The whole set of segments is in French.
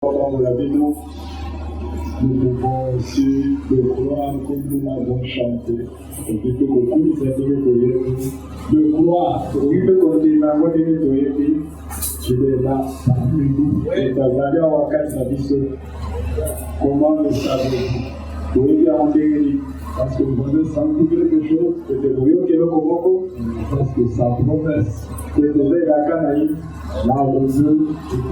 Nous pouvons aussi le croire comme nous l'avons chanté. Et puis que beaucoup de de croire, oui, que quand il m'a dit qu'il est là parmi nous, et d'avoir comment le savez-vous? Oui, bien entendu, parce que vous avez senti quelque chose, et que vous voyez que le Komoko, parce que sa promesse, que déjà la Canaï, là où Dieu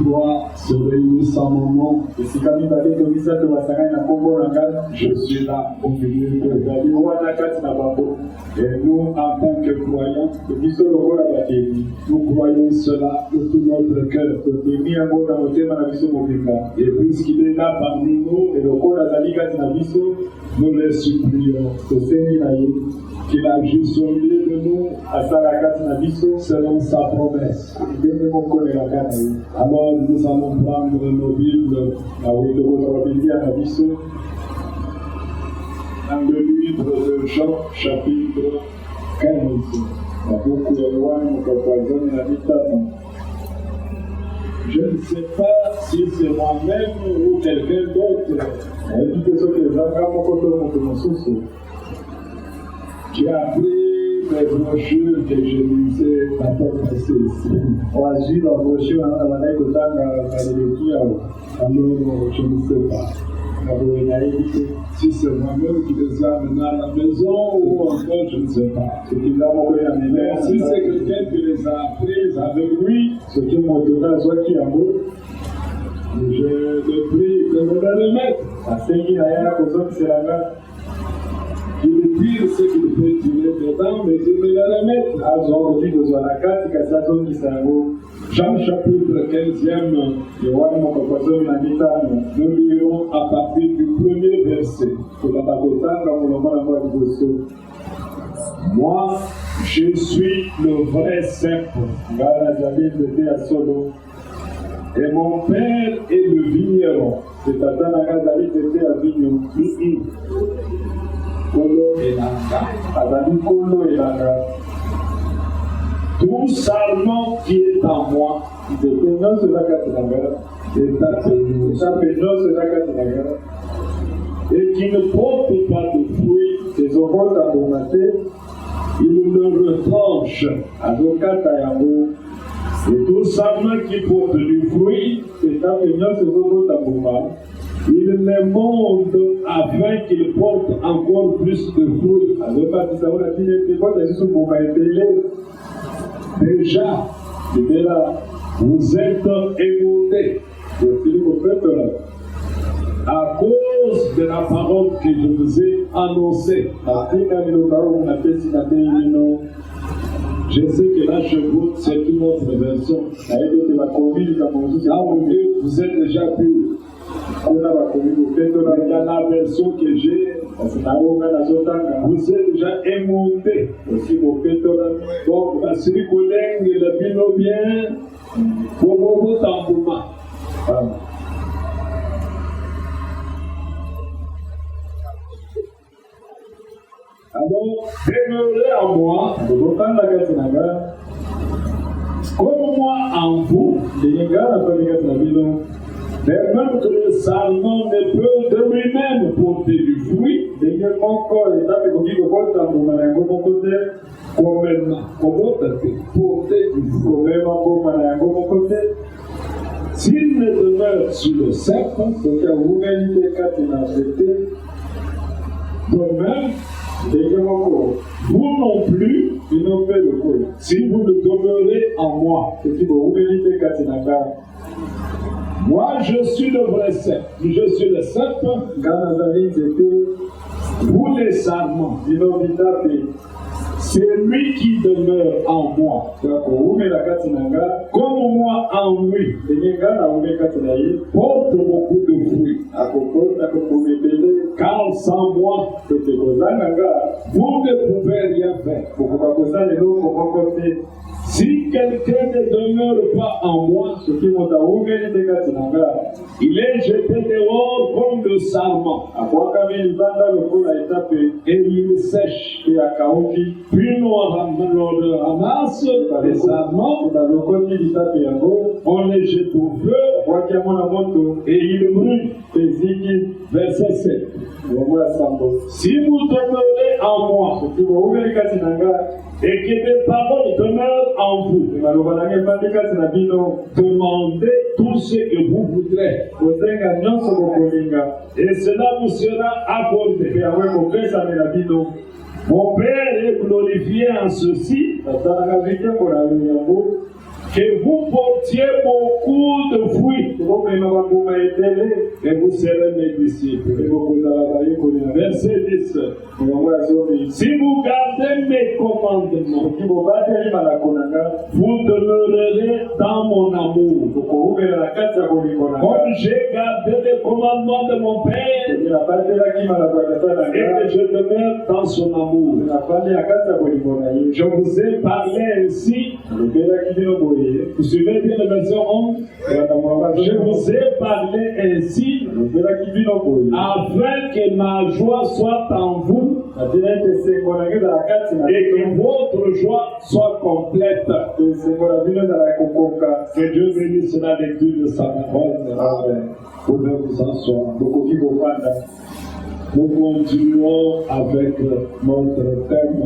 doit se réunir sans moment, et si quand il va dire que Misa de Wasagai n'a pas je suis là au milieu de Dali, et nous, en tant que croyants, nous croyons cela de tout notre cœur, et puisqu'il est là parmi nous, et le corps nous les supplions, qu'il agisse au milieu de nous, à Sarakat Nabiso, selon sa promesse. Alors nous allons prendre nos Bibles, dans le livre de Jean, chapitre 15. Je ne sais pas si c'est moi-même ou quelqu'un d'autre. J'ai appris les brochures que je lisais la fois passée ici. On a vu la brochure à la alors je ne sais pas. Si c'est moi-même qui les a amenés à la maison ou encore je ne sais pas. Ce qui l'a envoyé à mes mères, si c'est quelqu'un qui les a apprises avec lui, ce qui m'a donné à soi qui a mot, je le prie de me le remettre. Parce qu'il y a la personne qui c'est la même. Il tire ce qu'il peut tirer dedans, mais il me le remettre. Jean chapitre 15e, nous lirons à partir du premier verset. Moi, je suis le vrai cep. Et mon père est le vigneron. C'est à tout sarment qui est en moi, et qui ne porte pas de fruits, il le retranche. Et tout sarment qui porte du fruit, il les monte afin qu'il porte encore plus de fruits. Déjà, vous êtes émondés à cause de la parole que je vous ai annoncée. Je sais que là, je vous, c'est une autre version. Vous êtes déjà purs. La version que j'ai, vous êtes déjà émontés. Donc, celui qui le pino bien, pour tambouma. Alors, demeurez en moi, comme moi en vous, de même que le sarment ne peut de lui-même porter du fruit, s'il ne demeure sur le cep, de même, vous non plus, si vous ne demeurez en moi, moi, je suis le vrai cep. Je suis le cep. Vous les sarments, c'est lui qui demeure en moi. Comme moi en lui, porte beaucoup de fruits. Car sans moi, vous ne pouvez rien faire. Si quelqu'un ne demeure pas en moi, il est jeté dehors comme le sarment. Et il sèche. Puis on ramasse les sarments, on les jette au feu et il brûle. Verset 7. Si vous demeurez en moi et que mes paroles demeurent en vous, demandez tout ce que vous voudrez et cela vous sera accordé. Mon Père est glorifié en ceci, que vous portiez beaucoup de fruits et vous serez mes disciples. Verset 10. Si vous gardez mes commandements, vous demeurerez dans mon amour. Comme j'ai gardé les commandements de mon Père et que je demeure dans son amour. Je vous ai parlé ainsi. Vous suivez bien la version 11? Je vous ai parlé ainsi afin que ma joie soit en vous et que votre joie soit complète. Que Dieu bénisse la lecture de sa parole. Vous pouvez vous asseoir. Nous continuons avec notre thème.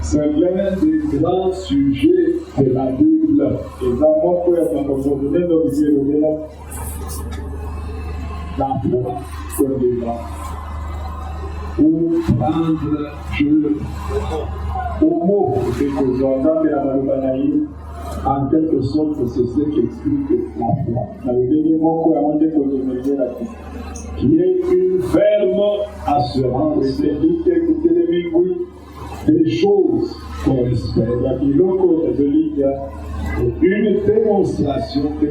C'est l'un des grands sujets de la Bible. La foi comme débat. Ou prendre Dieu au mot en quelque sorte, c'est ce qui explique la foi. Qui est une ferme assurance des choses qu'on espère. Une démonstration de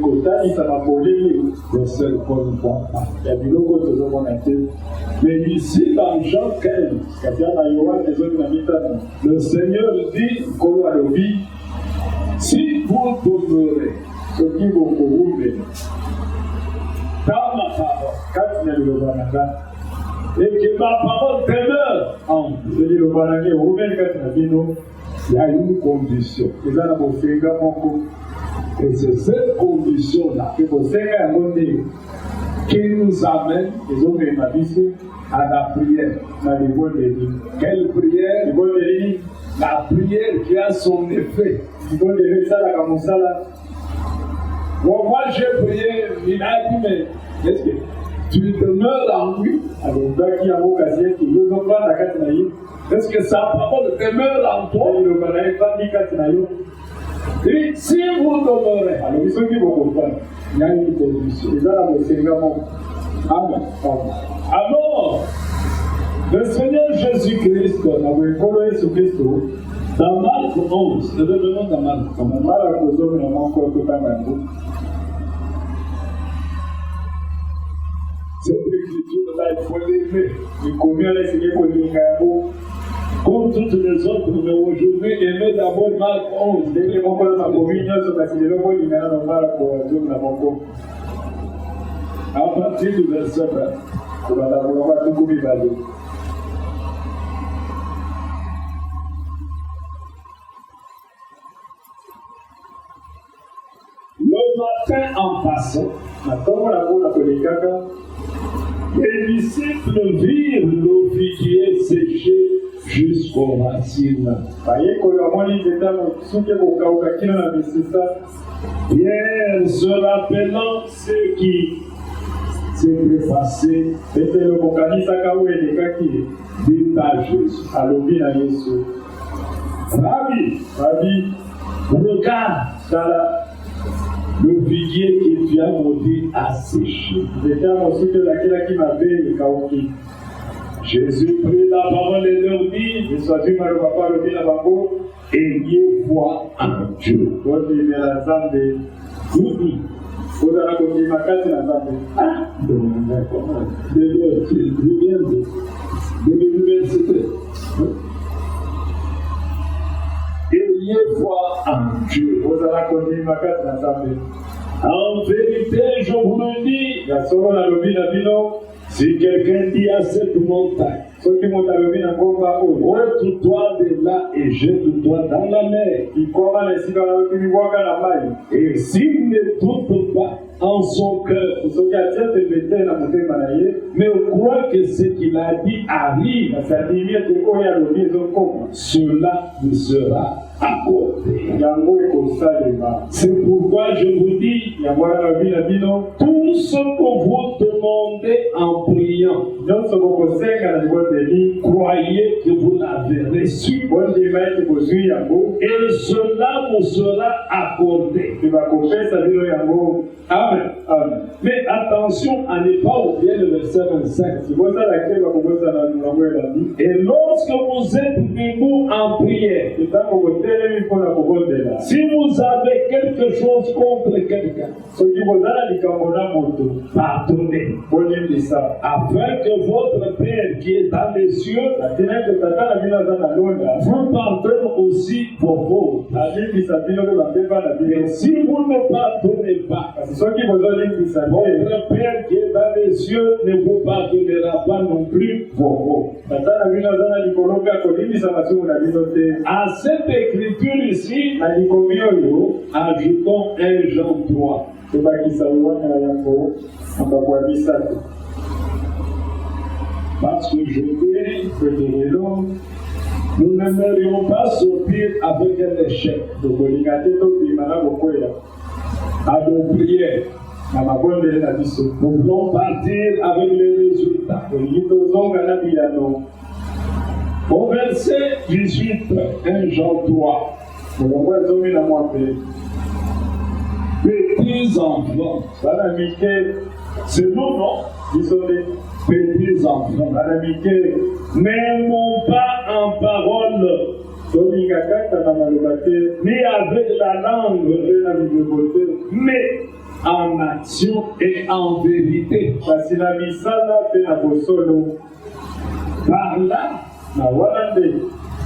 le seul qu'on ne voit pas. Mais ici, dans Jean 15, le Seigneur dit, si vous demeurez dans ma parole, et que ma parole demeure en vous, il y a une condition. Et c'est cette condition-là qui nous amène à la prière. Quelle prière? La prière qui a son effet. Moi j'ai prié, il a dit, mais est-ce que tu demeures en lui? Est-ce que sa parole demeure en toi? Et si vous demeurez, il y a une condition. Amen. Alors, le Seigneur Jésus-Christ, dans Marc 11, revenons dans Marc 11. Cette écriture-là, il faut l'aimer. Comme toutes les autres, mais aujourd'hui, aimez d'abord Marc 11. À partir du verset 20. Le matin en passant, les disciples virent le figuier séché jusqu'aux racines. Pierre, se rappelant ce qui s'était passé, dit à Jésus, Rabbi, regarde, le figuier qui tu as maudit a séché. Jésus prit la parole et leur dit, ayez foi en Dieu. Vous allez continuer ma carte dans la Ah, de l'université. Ayez foi en Dieu. Vous allez continuer ma carte dans la En vérité, je vous le dis, la solo la lobby la bino. si quelqu'un dit à cette montagne, Ceux qui montent à lobby n'a pas ôte-toi de là et jette-toi dans la mer. ils commencent ici dans la lobby, ils voient qu'à la maille. Et s'il ne doute pas en son cœur, Ceux qui attendent de mettre la montée manaye, mais croit que ce qu'il a dit arrive, ça dit bien que quand il y a lobby, ils ont comme. cela vous sera accordé. Yango est comme ça, les gars. C'est pourquoi je vous dis, Yango la lobby la bino. tout ce que vous demandez en priant, Donc, ce qu'on conseille à la niveau de l'île, croyez que vous l'avez reçu. bon débat que vous suivez Yango, Et cela vous sera accordé. tu vas couper sa vie Yango. Amen. Amen. Mais attention à ne pas oublier le verset 25. C'est pour ça que va commencer à la vie. Et lorsque vous êtes debout en prière, C'est ça qu'on va télé, il faut la couper de là. si vous avez quelque chose contre quelqu'un, Ceux qui vont dans la Licamona moto, pardonnez, bon dit ça. afin que votre Père qui est dans les cieux La télé de Tata la vie dans la Londa. vous pardonne aussi vos fautes. La vie qui s'appelle la Pépa la Et vie. si vous ne pardonnez pas, Parce que ceux qui vont dans l'île qui s'appelle, votre Père qui est dans les cieux ne vous pardonnera pas non plus vos fautes. Tata la vie dans la Licolombia, Kodini, ça va sur la vie notée. À cette écriture ici, La Licomio, ajoutons 1 Jean 3. c'est pas qui s'alouane à Yango, on va voir ça. Parce que je dis, Que de l'eau, nous n'aimerions pas sortir avec un échec de Bolingate, tout le monde a beaucoup là. à nos prières. Na mabonde na biso. Nous voulons partir avec les résultats. Bolingito zonga na bilano. Au verset 18, 1 Jean 3. Bolongwa zomi na mwambe. Petits enfants, Bana mike, c'est nous, non? bisole. Petits enfants, Bana mike, n'aimons pas en parole, zolinga kaka na malobate. ni avec la langue, Zote na bibote. mais en action et en vérité. Kasi na misala pe na bosolo. Par là, Na wana nde.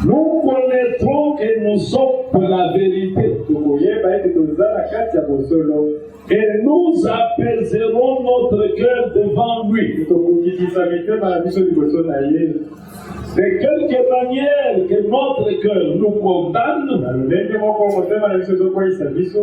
nous connaîtrons que nous sommes de la vérité Tokoyeba ete toza na kati ya bosolo. et nous apaiserons notre cœur devant lui. Tokokitisa mitema na biso liboso na ye. De quelque manière que notre cœur nous condamne, Na lolenge moko motema na biso ezokweyisa biso.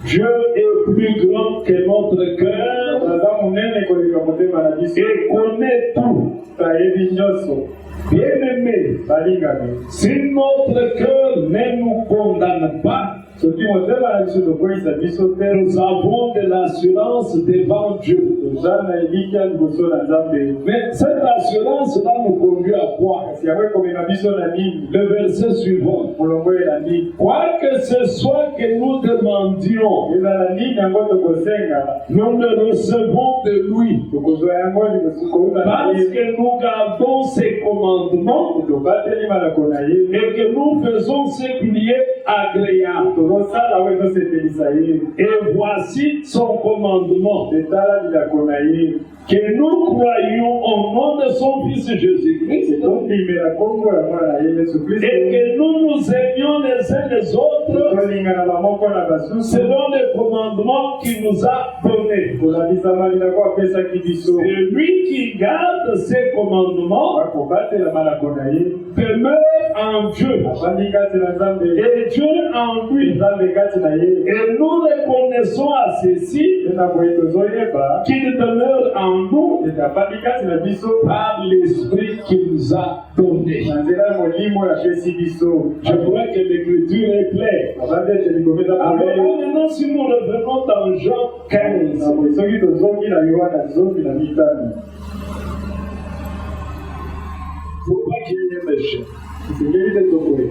Dieu est plus grand que notre cœur Aza monene koleka motema na biso. et connaît tout. Tayebi nyonso. Bien-aimés, Balingami. si notre cœur ne nous condamne pas, Soki motema na biso tokweyisa biso te. nous avons de l'assurance devant Dieu. Toza na elikya liboso na Nzambe. Mais cette assurance-là nous conduit à quoi? Kasi yango ekomema biso na nini? Le verset suivant. Molongo elandi. Quoi que ce soit que nous demandions, Ezala nini yango tokosenga? nous le recevons de lui. Tokozwa yango liboso kouta na Parce ye. que nous gardons ses commandements Tobateli malako na ye. et que nous faisons ce qui lui est agréable. Tozosala oyo ezosepelisa ye. Et voici son commandement, Etala bilako na ye. que nous croyions au nom de son Fils Jésus-Christ Tondimela kombo ya mwana na ye Yesu Kristo. et que nous nous aimions les uns les autres Tolingana bamoko na basusu. selon les commandements qu'il nous a donnés. Kolabisama bilako apesaki biso. Et lui qui garde ses commandements Bakobatela malako na ye. demeure en Dieu Afandi kati na Nzambe. et Dieu en lui. Nzambe kati na ye. Et nous reconnaissons à ceci Tena boye tozoyeba. qu'il demeure en nous Ete afandi kati na biso. par l'Esprit qu'il nous a donné. Na nzela ya molimo yapesi biso. Je crois que l'écriture est claire. Abandi ete likomeza Alors polele. maintenant, si nous revenons dans Jean 15, Na boye soki tozongi na Yohana 15. il ne faut pas qu'il y ait méchant. Esengeli te tokoye.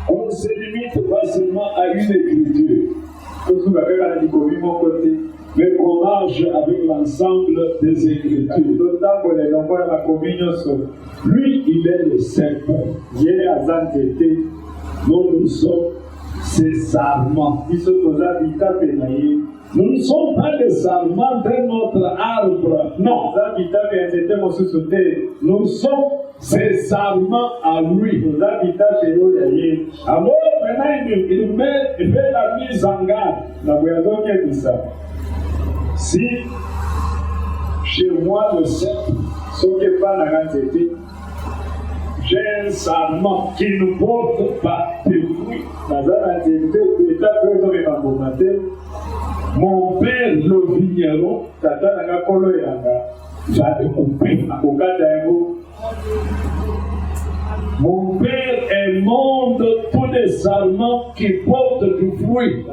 On ne se limite pas seulement à une écriture, Tosuka kaka na likomi moko te. mais qu'on marche avec l'ensemble des écritures. Totambola elongo ya makomi nyonso. Lui, il est le Saint-Père. Ye aza nzete. Nous, nous sommes ses sarments. Nous ne sommes pas les sarments de notre arbre. Non. Nous sommes ses sarments à lui. Alors maintenant, il fait la mise en garde. Si chez moi le cèpe, j'ai un sarment qui ne porte pas de fruits. Mon père, le vigneron, va le couper. Mon père émonde tous les sarments qui portent du fruit.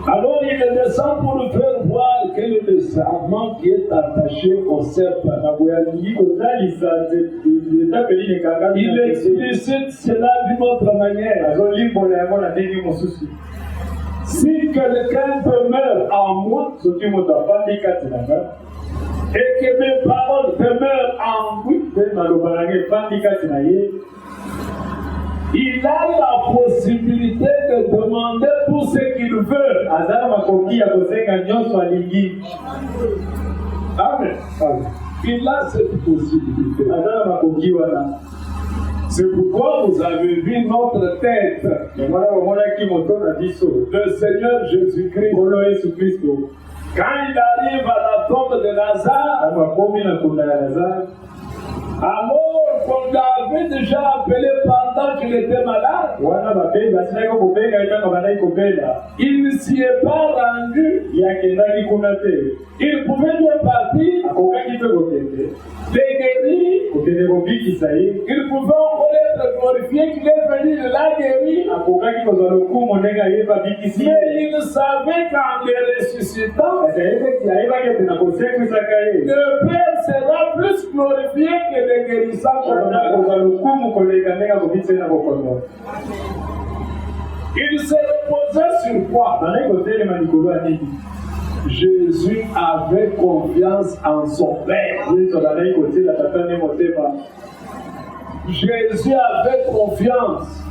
Alors il descend pour nous faire voir quel est le sarment qui est attaché au cèpe. Il explicite cela d'une autre manière. Si quelqu'un demeure en moi, et que mes paroles demeurent en lui, il a la possibilité de demander tout ce qu'il veut. Amen. Il a cette possibilité. C'est pourquoi vous avez vu notre tête. Le Seigneur Jésus-Christ. Quand il arrive à la tombe de Lazare, alors qu'on l'avait déjà appelé pendant qu'il était malade, il ne s'y est pas rendu. Il pouvait bien partir, les guéris, il pouvait encore être glorifié qu'il est venu de la guérir. Mais il savait qu'en les ressuscitant, le Père sera plus glorifié que les guérissants. Il se reposait sur quoi? Jésus avait confiance en son Père. Jésus avait confiance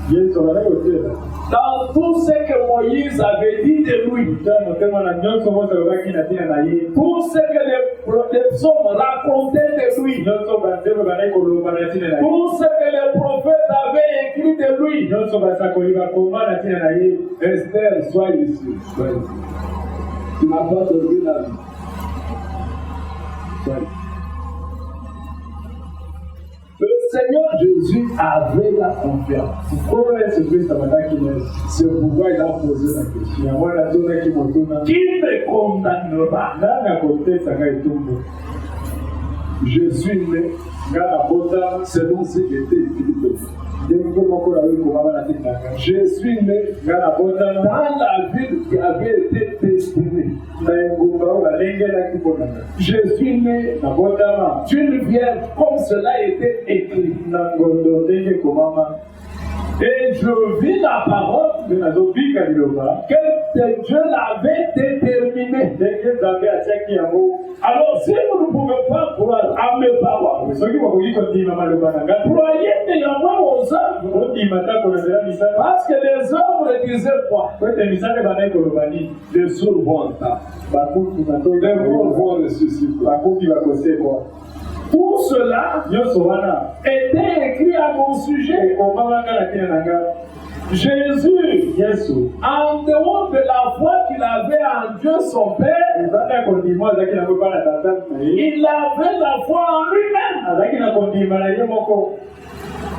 dans tout ce que Moïse avait dit de lui. Tout ce que les psaumes racontaient de lui. Tout ce que les prophètes avaient écrit de lui. Esther, sois ici. Tu n'as pas dormi la vie. Le Seigneur Jésus avait la confiance. C'est pourquoi il a posé la question. Qui me condamnera? Je suis né selon ce qui était écrit de moi. Je suis né dans la ville qui avait été destinée. Je suis né d'une vierge comme cela était écrit. Et je vis la parole que Dieu l'avait déterminée. Alors, si vous ne pouvez pas croire à mes paroles, croyez néanmoins aux œuvres. Parce que les œuvres disaient quoi? Les sourds vont entendre. Les morts vont ressusciter. Tout cela était écrit à mon sujet. Jésus, en dehors de la foi qu'il avait en Dieu son Père, il avait la foi en lui-même.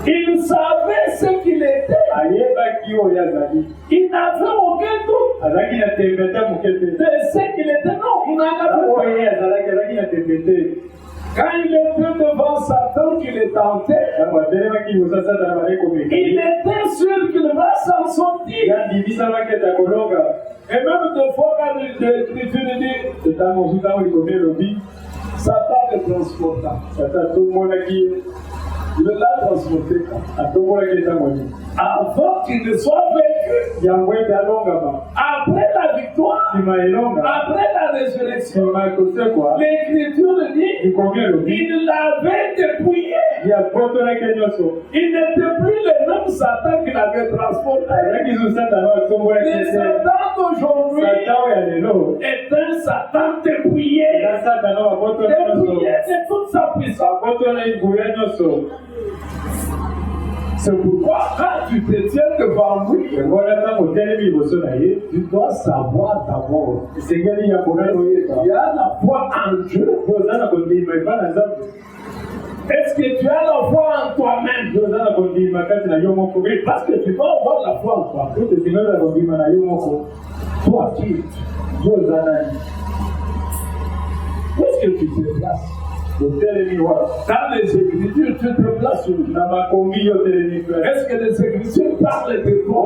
Il savait ce qu'il était. Il n'avait aucun doute de ce qu'il était. Non, il n'en avait pas. Quand il était devant Satan qu'il est tenté, il était sûr qu'il va s'en sortir. Et même deux fois quand l'Écriture dit, Satan le transporta. Il l'a transporté. Avant qu'il ne soit vaincu, après la victoire, après la résurrection, l'Écriture dit il l'avait dépouillé. Il n'était plus le même Satan qu'il avait transporté. Le Satan d'aujourd'hui est un Satan dépouillé. Dépouillé de toute sa puissance. C'est pourquoi quand tu te tiens devant lui, tu dois savoir d'abord qu'il y a la foi en Dieu. Est-ce que tu as la foi en toi-même? Parce que tu dois avoir la foi en toi. Toi qui où est-ce que tu te places? Dans les Écritures, tu te places où? Est-ce que les Écritures parlent de toi?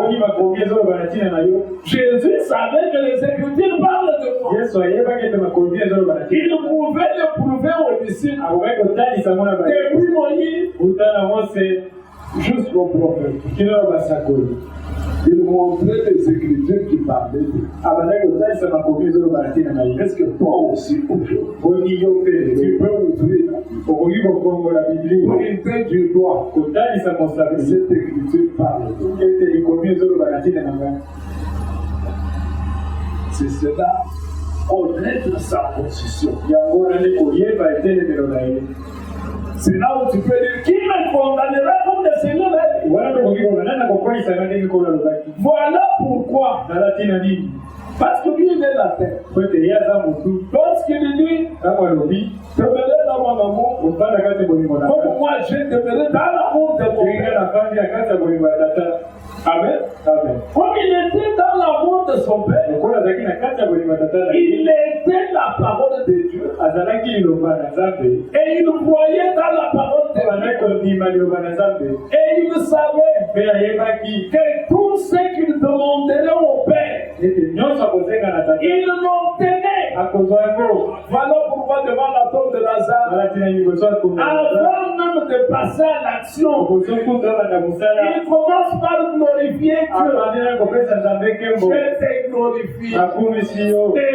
Jésus savait que les Écritures parlent de toi. Il pouvait le prouver aux disciples. Depuis Moïse jusqu'au prophète. Il montrait les Écritures qui parlaient de lui. Est-ce que toi aussi, aujourd'hui, tu peux ouvrir la Bible pour montrer du doigt cette Écriture parle de lui? C'est cela, connaître sa position. C'est là où tu peux dire qui me condamnera comme le Seigneur a dit. Voilà pourquoi. Parce que lui il est la terre. Lorsqu'il dit demeurer dans mon amour, comme moi je demeurerai dans l'amour de mon Père. Amen. Comme il était dans l'amour de son Père, il était la parole de Dieu. Et il croyait dans la parole de Dieu. Et il savait que tout ce qu'il demanderait au Père, il l'obtenait. Voilà pourquoi devant la tombe de Lazare, avant même de passer à l'action, il commence par glorifier Dieu. Je t'ai glorifié. Et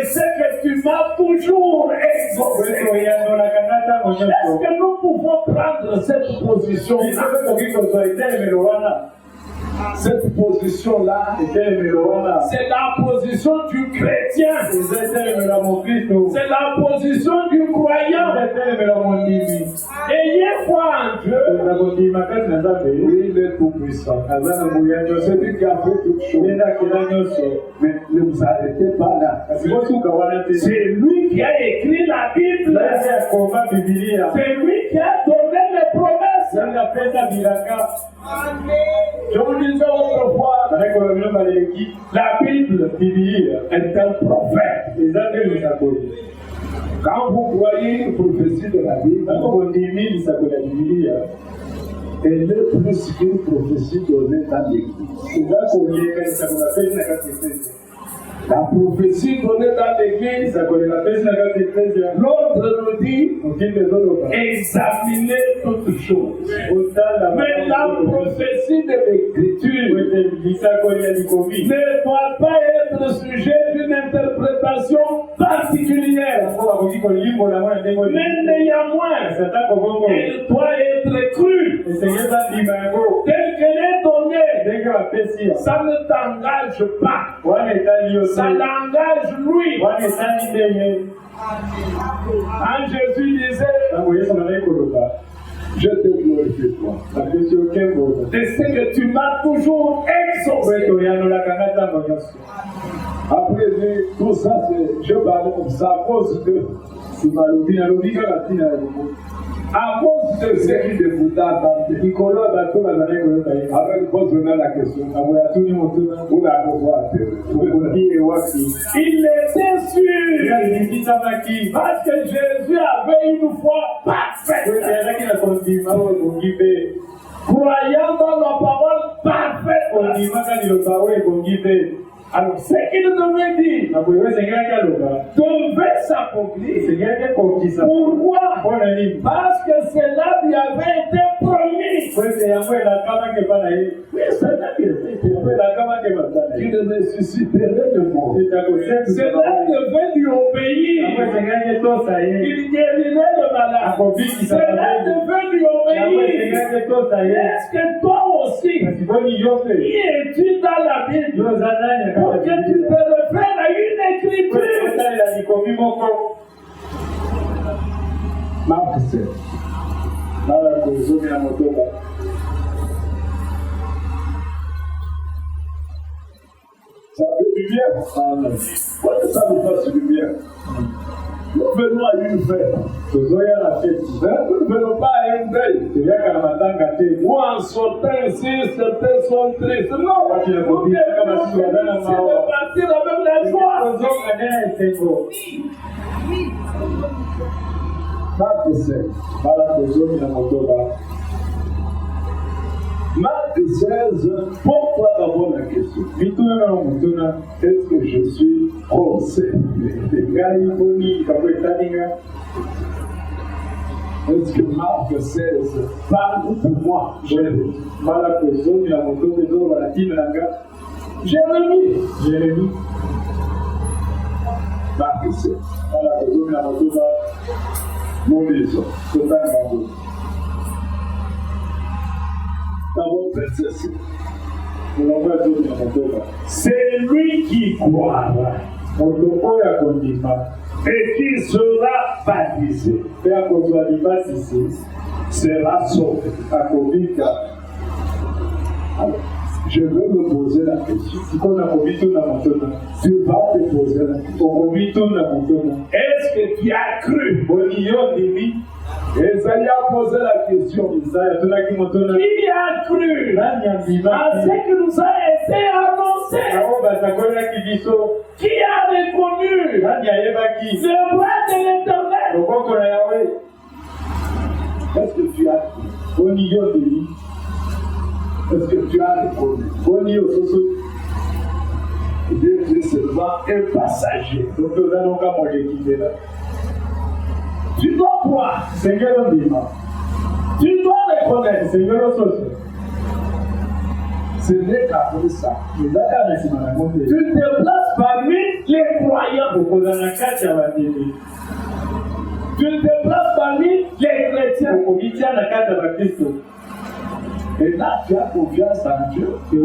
c'est que tu m'as toujours exaucé. Est-ce que nous pouvons prendre cette position? Cette position-là, c'est la position du chrétien. C'est la position du croyant. Ayez foi en Dieu. Il est tout puissant. C'est lui qui a fait toutes choses. Mais ne vous arrêtez pas là. C'est lui qui a écrit la Bible. C'est lui qui a donné les promesses. Je vous disais autrefois, la Bible est un prophète. Quand vous voyez une prophétie de la Bible, elle est plus qu'une prophétie donnée dans l'Église. La prophétie donnée dans l'Église, l'autre nous dit examiner toutes choses. Mais la prophétie de l'Écriture ne doit pas être sujet d'une interprétation particulière. Mais néanmoins, elle doit être crue. Tel qu'elle est donnée, ça ne t'engage pas. Ça l'engage lui. Quand Jésus disait, je te glorifie toi. C'est ce que tu m'as toujours exaucé. Après tout ça, je parle comme ça à cause de ce qui te vous donne. Avec votre nom la question, vous la pouvoir faire. Il était sûr parce que Jésus avait une foi parfaite. Croyant dans la parole parfaite. Alors, ce qu'il devait dire devait s'accomplir. Pourquoi? Parce que cela lui avait été promis. Il ne nécessiterait de moi. Cela devait lui obéir. Il guérirait le malade. Cela devait lui obéir. Est-ce que toi aussi, qui es-tu dans la Bible pour que tu te réfères à une écriture? Marc 7. Ça fait du bien. Pourquoi que ça nous fasse du bien? Nous venons à une fête. Nous ne venons pas à un deuil. Ou en sortant ici, certains sont tristes. Non, vous devez partir avec la joie. Marc 7. Marc 16, pourquoi d'abord la question? Est-ce que je suis concerné? Est-ce que Marc 16 parle pour moi? Jérémie. Marc 7. Mon maison. C'est lui qui croira et qui sera baptisé sera sauvé. Je veux me poser la question. Tu vas te poser la question. Est-ce que tu as cru? Esaïe a posé la question. Qui a cru à ce qui nous a été annoncé? Qui a reconnu le bras de l'Éternel? Est-ce que tu as cru? Est-ce que tu as reconnu? Dieu est seulement un passager. Tu dois croire, Seigneur Ndima. Tu dois reconnaître, Seigneur Ososo. Ce n'est qu'après ça. Tu te places parmi les croyants. Tu te places parmi les chrétiens. Et là, tu as confiance en Dieu. Et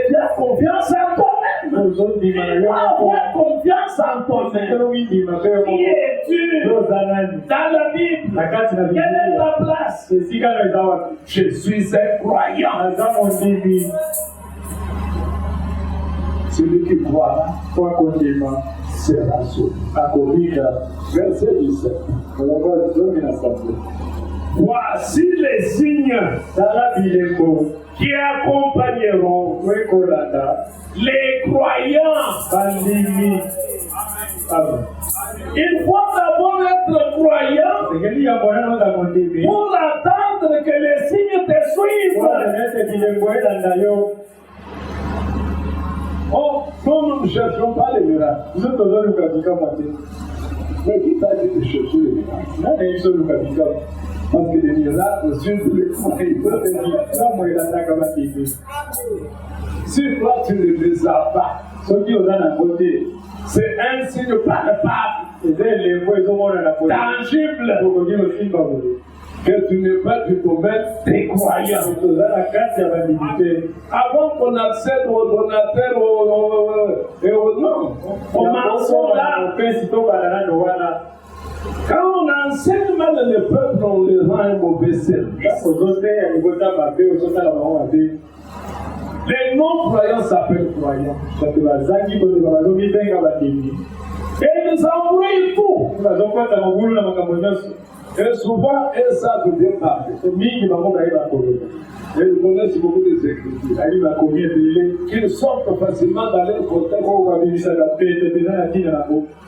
tu as confiance en toi-même. Tu as confiance en toi-même. Qui es-tu dans la Bible? Quelle est ta place? Je suis un croyant. Celui qui croira, sera sauvé. Verset 17. Voici les signes qui accompagneront les croyants. Il faut d'abord être croyant pour attendre que les signes te suivent. Oh, nous ne cherchons pas les miracles. Mais qui t'a dit de chercher les miracles? Parce que les miracles suivent les croyants. Si toi tu ne les as pas, c'est un signe palpable, tangible, que tu n'es pas du domaine des croyants. Avant qu'on accède au donateur et au nom, commençons là. Quand on enseigne mal le peuple, on les rend un mauvais service. Les non-croyants s'appellent croyants. Et ils embrouillent tout. Et souvent, ils savent bien parler. Ils connaissent beaucoup des écritures. Qu'ils sortent facilement dans leur contexte.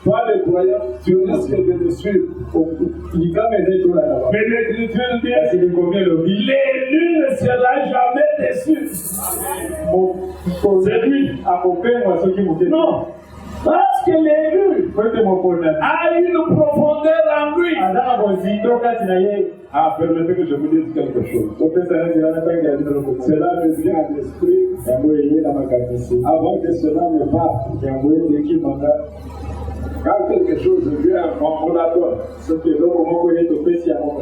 Toi, les croyants, tu risques de le suivre. Mais l'écriture dit l'élu ne sera jamais dessus. C'est lui. Non. Parce que l'élu a une profondeur en lui. Ah, permettez que je vous dise quelque chose. Cela me vient à l'esprit avant que cela ne parte. Quand quelque chose vient, on l'adore. Ce qui est donc au est au péché à mon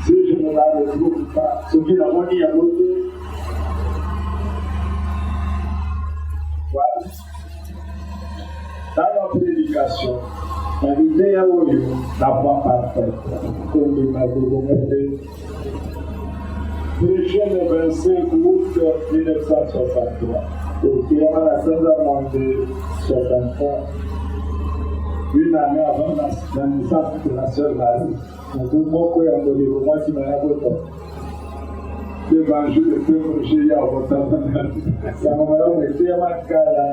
si je ne la retrouve pas, ce qui n'a pas dit à l'autre, voilà. Dans la prédication, l'idée à la voix parfaite, comme il m'a dit, prêché le 25 août 1963. Et on a la saison de 63, une année avant la naissance de la sœur Marie. Donc, moi, si je l'évangile de Dieu, j'ai à votre ça m'a été à ma cara.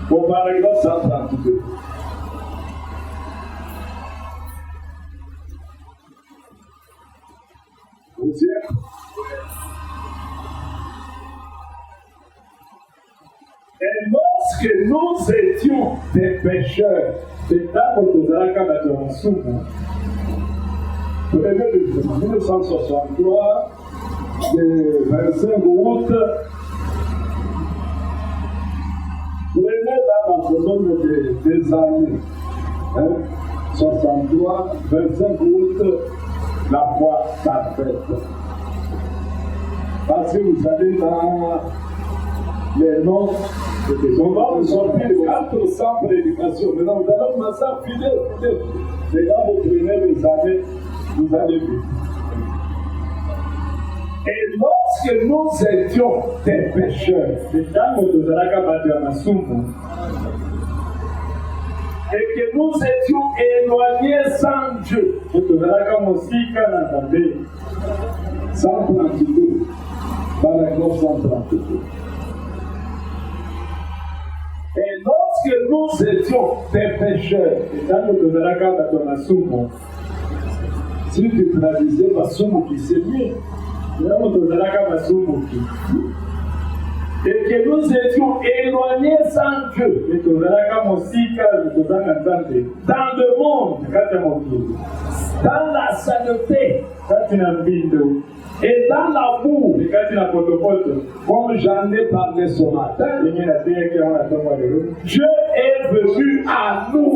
Pour parler de 132. Vous êtes? Et lorsque nous étions des pécheurs, c'est là que nous avons quand même souffert. Peut-être de 1963, le 25 août, prenez là la zone des années. 63, 25 août, la foi parfaite. Parce que vous savez, dans les noms, on va vous sortir 400 prédications. Maintenant, nous allons commencer à filer. C'est quand vous prenez les années, vous allez vu. Et lorsque nous étions des pécheurs, et que nous étions éloignés sans Dieu, 132, paragraphe 132. Et lorsque nous étions des pécheurs, si tu traduisais Masumu qui c'est mieux, et que nous étions éloignés sans Dieu, dans le monde, dans la sainteté, et dans l'amour, comme j'en ai parlé ce matin, Dieu est venu à nous.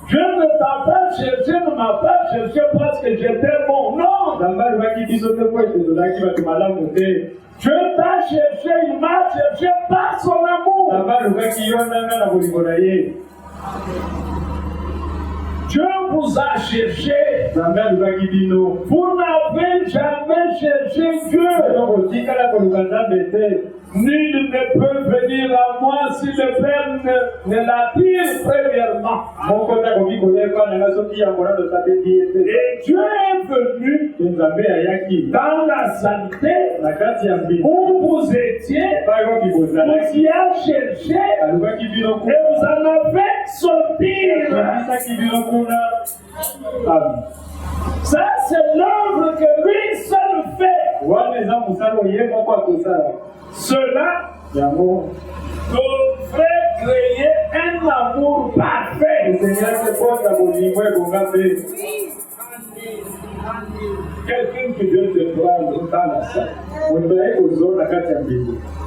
Je ne t'ai pas cherché, ne m'a pas cherché parce que j'étais bon. Non! Dieu t'a cherché, il m'a cherché par son amour. Dieu vous a cherché. Vous n'avez jamais cherché Dieu. Nul ne peut venir à moi si le Père ne l'attire premièrement. Et Dieu est venu dans la sainteté où vous étiez, vous y a cherché et vous en avez sortir. Ça, c'est l'œuvre que lui seul fait. Cela devrait créer un amour parfait. Quelqu'un qui vient te prendre dans la salle,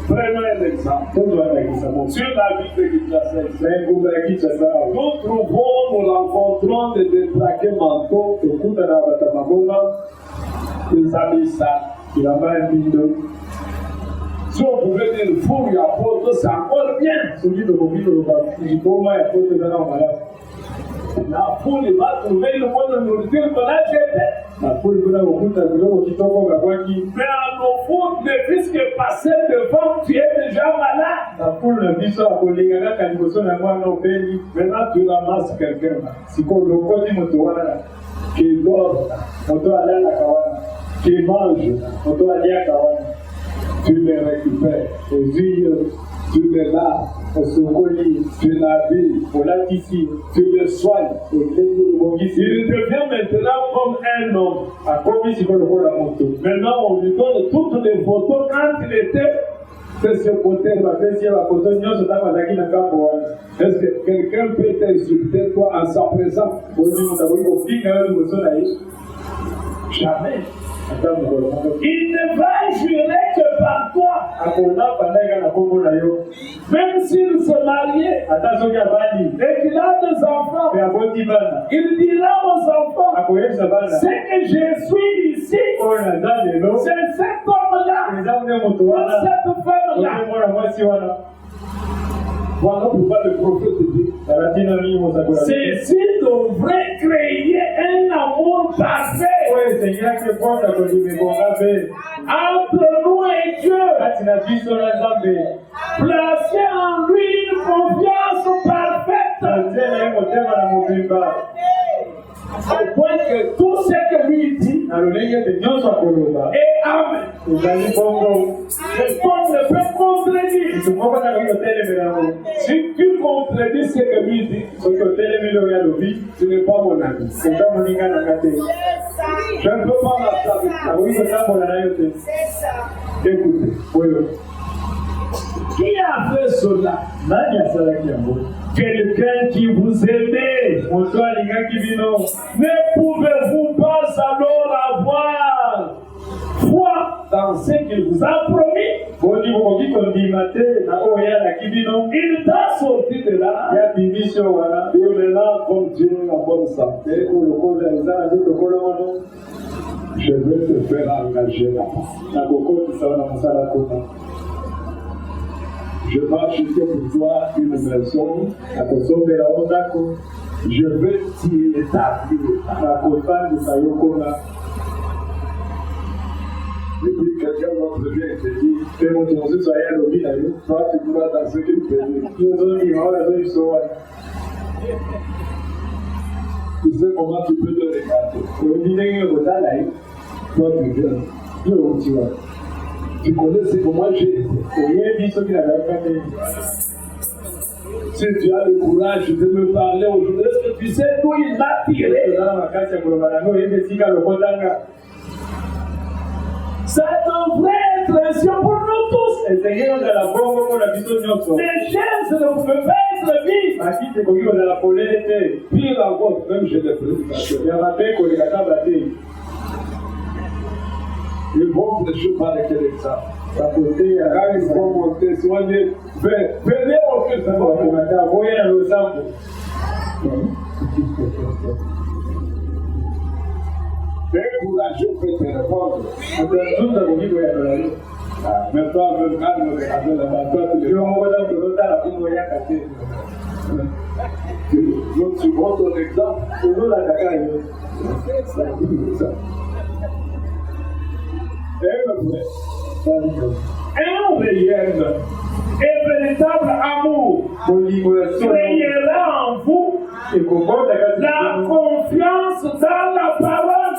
prenons un exemple. Sur la vie de Kinshasa, nous rencontrons des détraqués mentaux, des amis sales, qui a pas un bindeau. Si on pouvait dire pour y apporter, c'est encore bien. Celui de vos vies, la foule va trouver le mot de nourriture qu'on a jeté. La foule va au bout de l'eau qui tombe au gabouaki. Mais à nos fous, ne puisque passer devant, tu es déjà malade. La foule ne dit ça à Kolinga, quand il faut avoir nos pays. Maintenant, tu ramasses quelqu'un. Si on le voit, tu me dois qui dort, on doit aller à la kawana, qui mange, on doit aller à la kawana. Tu les récupères, aux yeux, tu le laves, tu l'habilles, tu le soignes, il devient maintenant comme un homme. Maintenant, on lui donne toutes les photos quand il était. Est-ce que quelqu'un peut t'insulter toi en sa présence? Jamais. Il ne va jurer que par toi. Même s'il se mariait et qu'il a des enfants, il dira aux enfants, c'est que je suis ici, c'est cet homme-là, cette femme-là. Voilà pourquoi le prophète dit, ceci devrait créer un amour parfait entre nous et Dieu. Placez en lui une confiance parfaite. Au point que tout ce que lui dit est amen. Personne ne peut contredire. Si tu contredis ce que lui dit, tu n'es pas mon ami. Je ne peux pas m'attendre. Écoutez, qui a fait cela? Quelqu'un qui vous aimait. Ne pouvez-vous pas alors avoir foi dans ce qu'il vous a promis? Il t'a sorti de là. Et maintenant, comme Dieu est en bonne santé, je vais te faire engager là-bas. Je vais acheter pour toi une maison, je vais t'y établir. Et puis quelqu'un d'autre vient et te dit, toi tu crois dans ce qu'il fait. Tu sais comment tu peux te regarder. Toi tu viens, tu connais ce que moi j'ai été. Si tu as le courage de me parler aujourd'hui, est-ce que tu sais d'où il m'a tiré? Ça devrait être un signe pour nous tous. Les chaises ne peuvent pas être vives. Pire encore, même chez les prédicateurs. Ils vont prêcher par quel exemple? Quand ils vont monter, souvent venez au Christ, mais courageux peut te répondre. Mais toi, même quand nous regardons la bataille, tu vois ton exemple. Un réel et véritable amour créera en vous la confiance dans la parole.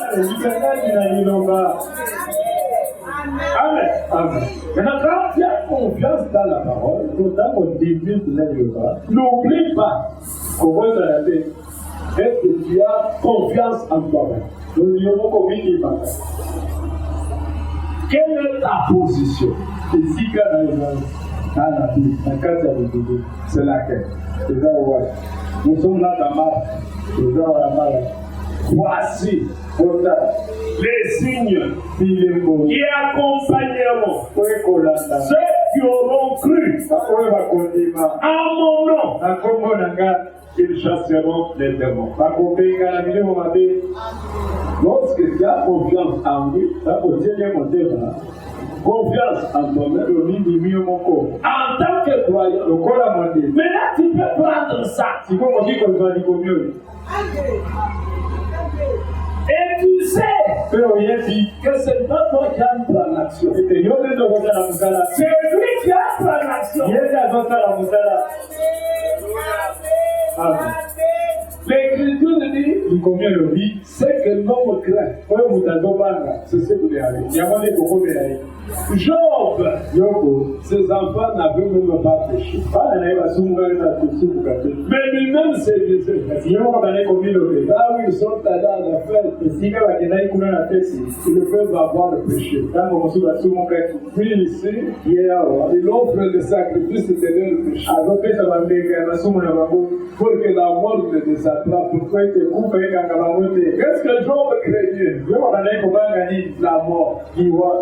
Amen. Amen. Maintenant, quand tu as confiance dans la parole, n'oublie pas est-ce que tu as confiance en toi-même? Quelle est ta position? C'est laquelle? Nous sommes là dans Marc. Voici les signes qui accompagneront ceux qui auront cru en mon nom. Ils chasseront les démons. Lorsque tu as confiance en lui, confiance en toi-même, en tant que croyant, maintenant tu peux prendre ça. Et tu sais que c'est pas toi qui as pris l'action. C'est lui qui a pris l'action. L'écriture dit likomia lobi c'est que l'homme craint. oyo moto azobanga C'est ce que vous avez. yango nde kokomela ye. Job, Yobo ses enfants n'avaient même pas péché. bana na ye basungaki na kosumbuka te Mais lui-même s'est disait, kasi ye moko bandaki komilobe là où ils sont allés à la fête, esika bakendaki kuna na fesi ils peuvent avoir le péché. ntango mosusu basumukaki Puis ici, ye awa il offre le sacrifice de leur péché. azopesa bambeka ya masumu na bango Pour que la mort ne les attrape. po ete kufa ekanga bango te. Qu'est-ce que Job craignait? Yobo bandaki kobanga nini La mort. kiwa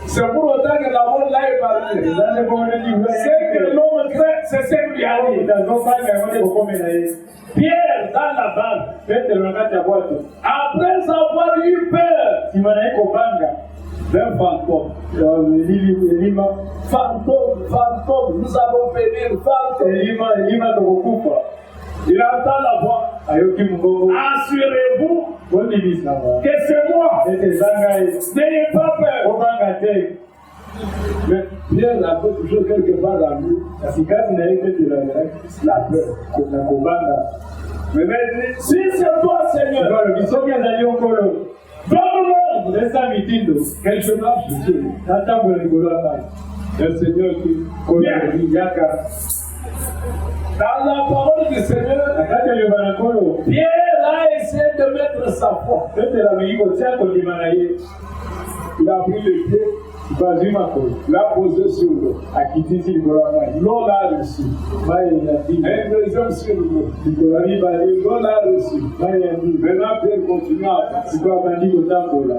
C'est pour autant que la mort l'a épargné. ezali bongo neti C'est que l'homme craint, c'est ce que lui arrive. azobanga yango nde kokomela ye. Pierre, dans la barque, petelo na kati ya bwato après avoir eu peur nsima na ye kobanga d'un fantôme, elima fantôme, nous allons périr, fantôme. elima tokokufa Il entend la voix. ayoki mongongo Assurez-vous bondimisa que c'est moi. ete eza ngai N'ayez pas peur. kobanga te. Mais Pierre avait toujours quelque part dans lui kasi kati na ye petelo azalaki la peur. na kobanga. Mais il dit, si c'est toi, Seigneur, balobi soki azali okolo donne-moi eza mitindo que je marche sur lui. natambola likolo ya ngai Le Seigneur dit, kolobi yaka dans la parole du Seigneur, na kati ya liloba na nkolo Pierre a essayé de mettre sa foi. petelo ameki kotia kondima na ye Il a pris le pied, bazwi makolo l'a posé sur l'eau. akitisi likolo ya ngai L'eau l'a reçu. mai elandi Un deuxième sur l'eau. likolo ya mibale L'eau l'a reçu. mai elandi Maintenant, Pierre continue à avancer. sikoyo abandi kotambola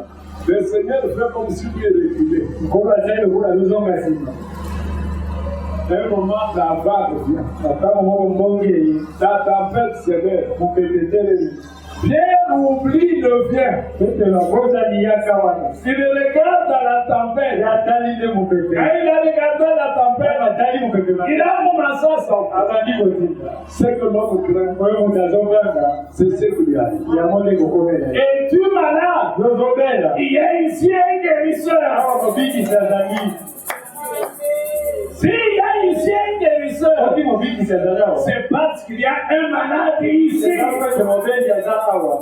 Le Seigneur fait comme si lui reculait. nkolo azali lokola azozonga nsima. À un moment, la vague vient. na ntango moko mbongi La tempête sévère. mopepe etelemi Pierre oublie le bien. petelo akozali yaka wana Il regarde à la tempête. atali nde mopepe Quand il a regardé la tempête, atali mopepe il a commencé à s'enfuir. abandi kotinda Ce que l'homme craint, oyo moto azobanga c'est ce qui lui arrive. yango nde kokomela ye. Es-tu malade? yozobela Il y a ici un guérisseur. awa mobikisi azali S'il y a ici un guérisseur, oki mobikisi azali awa c'est parce qu'il y a un malade ici. ete mobeli aza awa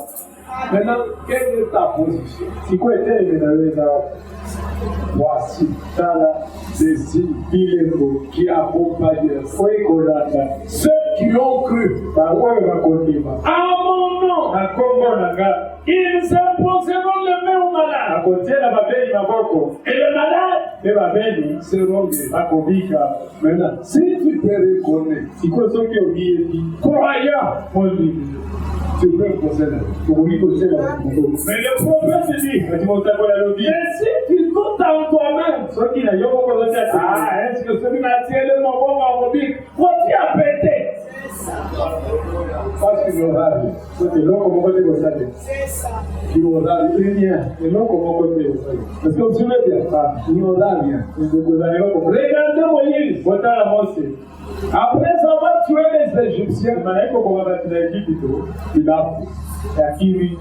Maintenant, quelle est ta position? sikoyo etelemi na yo eza awa Voici tala les signes bilembo qui accompagnent oyo ekolanda ceux qui ont cru baoyo bakondima à mon nom. na nkombo na nga Ils imposeront les mains au malade. akotiela babeli maboko Et le malade mpe babeli seront guéris. bakobika. Maintenant, si tu te reconnais, sikoyo soki oyebi croyant, mondimi tu peux poser les mains. okoki kotiela maboko. Mais le prophète dit, kasi motangola alobi mais si tu doutes en toi-même, soki na yo moko ozotia te est-ce que celui qui a tiré mon bon à dire, faut-il à péter? Parce qu'il aura rien. soki eloko moko te kosale Il aura rien. eloko moko te kosale Est-ce que vous suivez bien? Il aura rien. ekozala eloko moko. Regardez Moïse. botala mose Après avoir tué les Égyptiens, malaika okoma bato na Ejipito il a fui. yakimi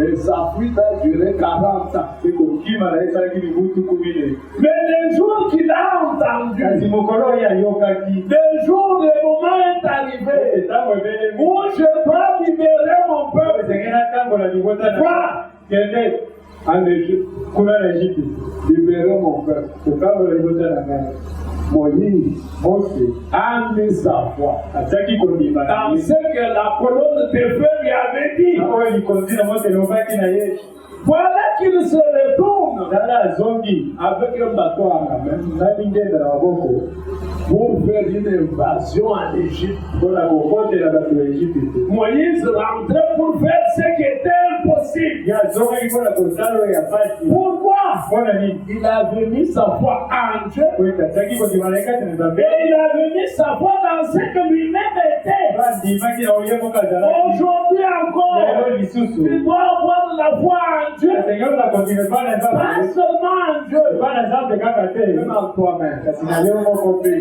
Et sa fuite a duré 40 ans. ekokima na ye esalaki mibutu 1000. Mais les jours qu'il a entendu, kasi mokolo oyo ayokaki les jours, le moment est arrivé ntango ebelemi où je dois libérer mon peuple. esengeli natambola libota na Quoi? kende En Égypte, kuna na Ejipito libérer mon peuple. kotambola libota na ngai. Moïse mose a mis sa foi atiaki kondima na dans ye ce que la colonne de feu lui avait dit. na oyo likonzi na mose elobaki na ye Voilà qu'il se retourne tala azongi avec un bateau en main na lingenda na maboko pour faire une invasion en Égypte. mpona kokotela bato ya Ejipito. Moïse rentrait pour faire ce qui était impossible. ye azongaki mpona kosala oyo ya pasi Pourquoi? mpona nini Il avait mis sa foi en Dieu. oyo atiaki kondima na ye kati na nzambe Et il avait mis sa foi dans ce que lui-même était. bandimaki na oye moko azalaki Aujourd'hui encore, lelo lisusu il doit avoir la foi en Dieu. asengi oza kondima epa na Pas nzambe seulement en Dieu, epa na nzambe kaka te même en toi-même. kasi na yo moko mpe.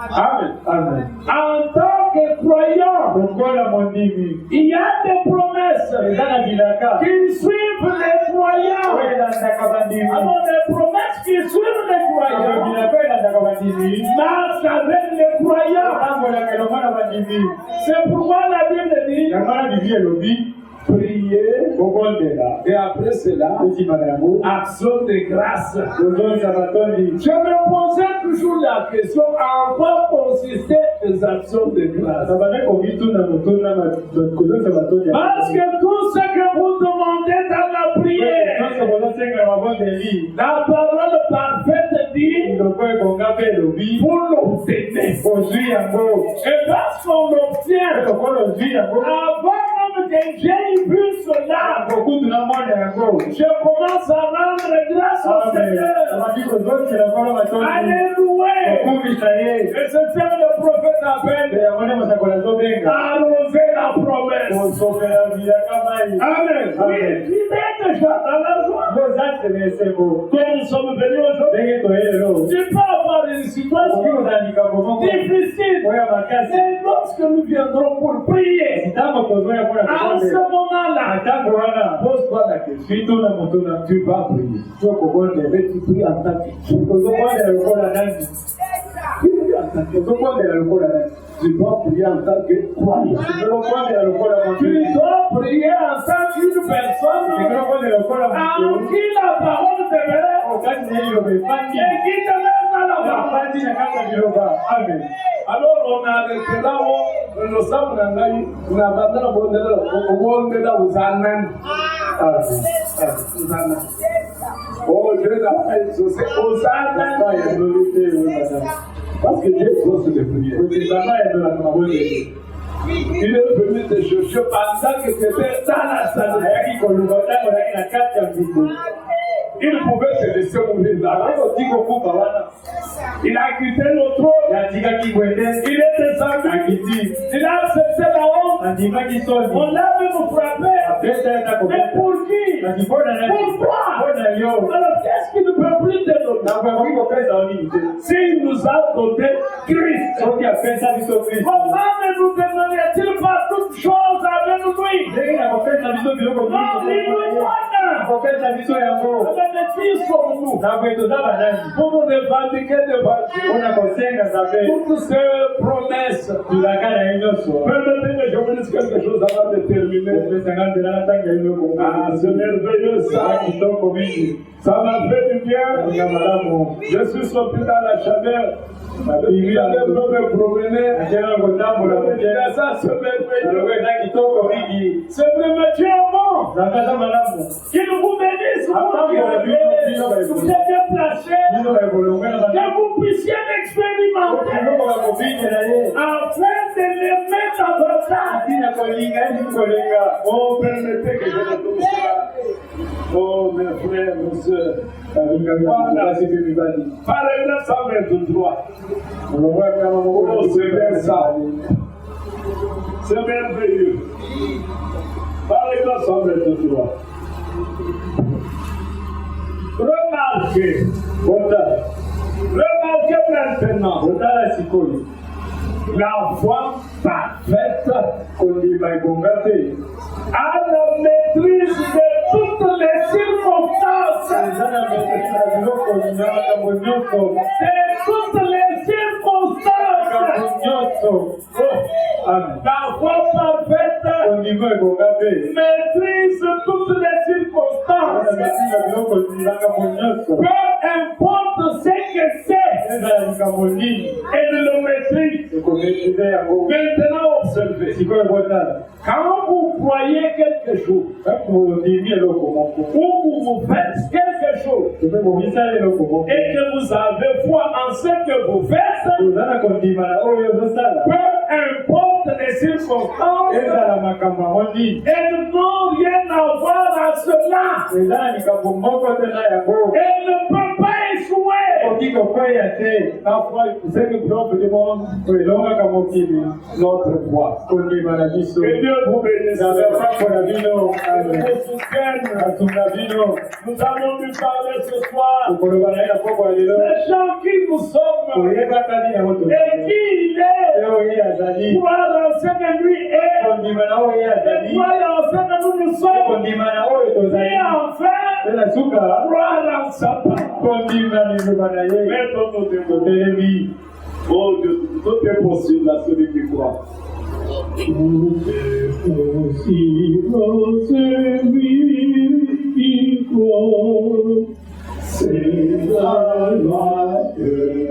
Amen. Amen. En tant que croyant, lokola mondimi il y a des promesses eza na bilaka qui suivent les oyo croyants. elandaka bandimi Alors, les promesses qui suivent les oyo croyants bilaka oyo elandaka bandimi marchent avec les croyants. tambolaka elongo na bandimi C'est pourquoi la Bible dit yango wana bibi elobi prier, et après cela, action de grâce. Je me posais toujours la question en quoi consistaient les actions de grâce. Parce que tout ce que vous demandez dans la prière, la parole parfaite dit, vous l'obtenez. Et parce qu'on l'obtient, avant même que j'ai vu cela, je commence à rendre grâce au Seigneur. Alléluia. Et c'est ça que le prophète appelle arroser la promesse. Amen. Oui, il est déjà dans la joie. Quand nous sommes venus aujourd'hui, tu peux avoir une situation difficile. Et lorsque nous viendrons pour prier, à ce moment-là, pose-toi la question. Tu vas prier. Mais tu pries en tant que tu dois prier en tant que croyant. Tu dois prier en tant qu'une personne en qui la parole te verra et qui te met dans la parole. Amen. Alors on a arrêté là où nous sommes dans la vie, on a battu la bonne de la Hosanna. Oh, Dieu n'a fait saucer Hosanna. Parce que Dieu sauce de prière. Il est venu te chercher pendant que tu étais dans la salle. Il pouvait se laisser mourir là. Il a quitté le trône. Il est descendu. Il a accepté la honte. On l'a même frappé. Mais pour qui? Pour toi. Alors qu'est-ce qu'il ne peut plus te donner? S'il nous a donné Christ, comment ne nous donnerait-il pas toutes choses avec lui? Non, il nous donne. Pour nous revendiquer devant Dieu. Toutes ces promesses. Permettez que je vous dise quelque chose avant de terminer. Ah, c'est merveilleux ça. Ça m'a fait du bien. Je suis sorti dans la chaleur. Il y avait me promener. Ça, c'est merveilleux. C'est vraiment Dieu bon. Qu'il vous bénisse. Vous êtes déplacés. Que vous puissiez l'expérimenter. Afin de les mettre à votre âge. Oh, permettez que je ne trouve ça. Oh, mes frères, mes soeurs. Par exemple, 123. Oh, c'est bien ça. C'est merveilleux. Par exemple, 123. Remarquez maintenant la foi parfaite à la maîtrise de toutes les circonstances. La foi parfaite maîtrise toutes les circonstances. Peu importe ce que c'est, elle le maîtrise. Maintenant, observez. Quand vous croyez quelque chose, ou vous faites quelque chose, et que vous avez foi en ce que vous faites, peu importe les circonstances, elles n'ont rien à voir à cela. Elle ne peut pas échouer. C'est le propre du monde, notre foi. Que Dieu vous bénisse. Nous allons lui parler ce soir. Les gens qui nous sommes et qui il est, croire en ce que lui est, et croire en ce que nous sommes, et enfin, croire en sa parole. Mettons-nous de côté. Oh Dieu, tout est possible à celui qui croit. Tout est possible, servir il faut. C'est la loi que